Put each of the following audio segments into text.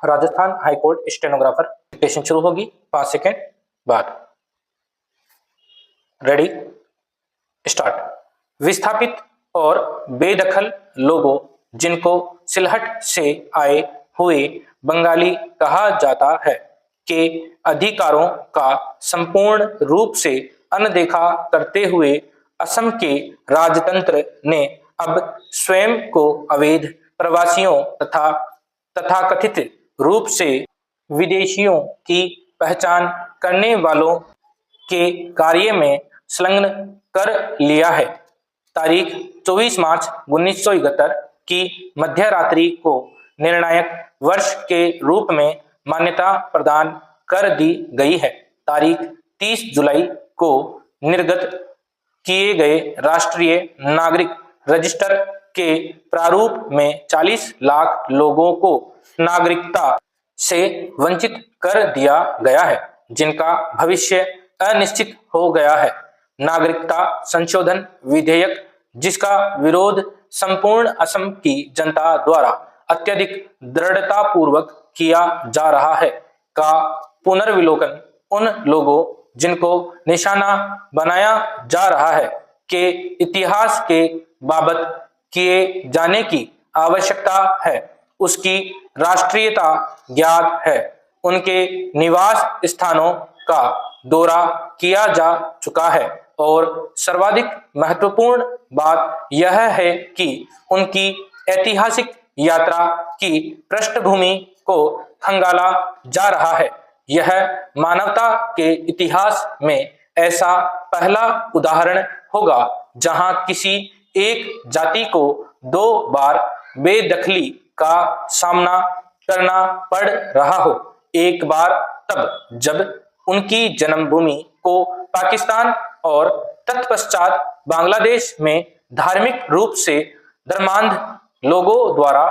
Rajasthan high court stenographer session शुरू होगी 5 second बाद। Ready start. विस्थापित और बेदखल लोगों जिनको सिलहट से आए हुए बंगाली कहा जाता है के अधिकारों का संपूर्ण रूप से अनदेखा करते हुए असम के राजतंत्र ने अब स्वयं को अवैध प्रवासियों तथा तथाकथित रूप से विदेशियों की पहचान करने वालों के कार्य में संलग्न कर लिया है। तारीख 24 मार्च 1971 की मध्यरात्रि को निर्णायक वर्ष के रूप में मान्यता प्रदान कर दी गई है। तारीख 30 जुलाई को निर्गत किए गए राष्ट्रीय नागरिक रजिस्टर के प्रारूप में 40 लाख लोगों को नागरिकता से वंचित कर दिया गया है, जिनका भविष्य अनिश्चित हो गया है। नागरिकता संशोधन विधेयक, जिसका विरोध संपूर्ण असम की जनता द्वारा अत्यधिक दृढ़तापूर्वक किया जा रहा है, का पुनर्विलोकन उन लोगों जिनको निशाना बनाया जा रहा है के इतिहास के बाबत किए जाने की आवश्यकता है। उसकी राष्ट्रीयता ज्ञात है। उनके निवास स्थानों का दौरा किया जा चुका है और सर्वाधिक महत्वपूर्ण बात यह है कि उनकी ऐतिहासिक यात्रा की पृष्ठभूमि को खंगाला जा रहा है। यह मानवता के इतिहास में ऐसा पहला उदाहरण होगा जहां किसी एक जाति को 2 बार बेदखली का सामना करना पड़ रहा हो। एक बार तब जब उनकी जन्मभूमि को पाकिस्तान और तत्पश्चात बांग्लादेश में धार्मिक रूप से धर्मांध लोगों द्वारा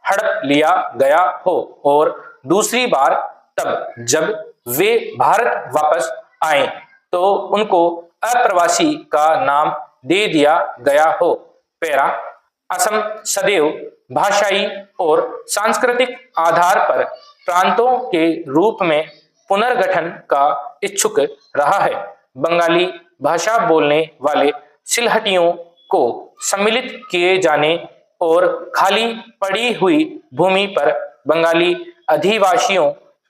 हड़प लिया गया हो, और दूसरी बार तब जब वे भारत वापस आए तो उनको अप्रवासी का नाम दे दिया गया हो। पैरा। असम सदैव भाषाई और सांस्कृतिक आधार पर प्रांतों के रूप में पुनर्गठन का इच्छुक रहा है। बंगाली भाषा बोलने वाले सिलहटियों को सम्मिलित किए जाने और खाली पड़ी हुई भूमि पर बंगाली अधिवासियों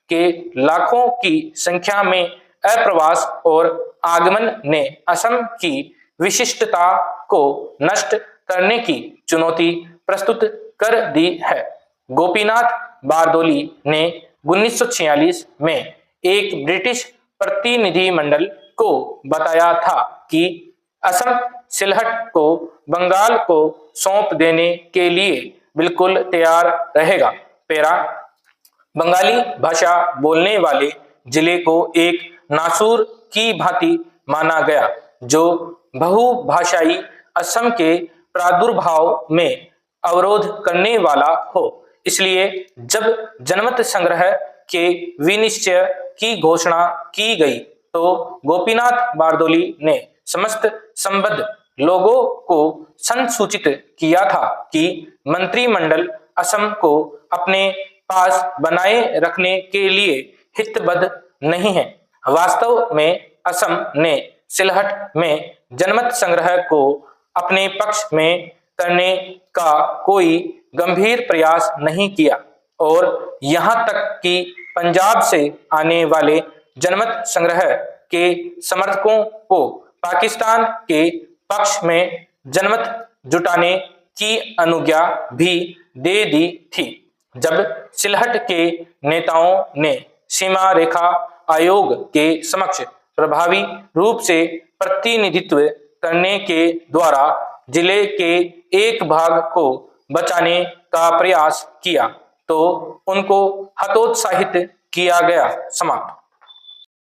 के लाखों की संख्या में अप्रवास और आगमन ने असम की विशिष्टता को नष्ट करने की चुनौती प्रस्तुत कर दी है। गोपीनाथ बारदोली ने 1946 में एक ब्रिटिश प्रतिनिधिमंडल को बताया था कि असम सिलहट को बंगाल को सौंप देने के लिए बिल्कुल तैयार रहेगा। पैरा। बंगाली भाषा बोलने वाले जिले को एक नासूर की भांति माना गया जो बहुभाषाई असम के प्रादुर्भाव में अवरोध करने वाला हो। इसलिए जब जनमत संग्रह के विनिश्चय की घोषणा की गई तो गोपीनाथ बारदोली ने समस्त संबद्ध लोगों को संसूचित किया था कि मंत्रिमंडल असम को अपने पास बनाए रखने के लिए हितबद्ध नहीं है। वास्तव में असम ने सिलहट में जनमत संग्रह को अपने पक्ष में करने का कोई गंभीर प्रयास नहीं किया, और यहां तक कि पंजाब से आने वाले जनमत संग्रह के समर्थकों को पाकिस्तान के पक्ष में जनमत जुटाने की अनुज्ञा भी दे दी थी। जब सिलहट के नेताओं ने सीमा रेखा आयोग के समक्ष प्रभावी रूप से प्रतिनिधित्व करने के द्वारा जिले के एक भाग को बचाने का प्रयास किया तो उनको हतोत्साहित किया गया। समाप्त।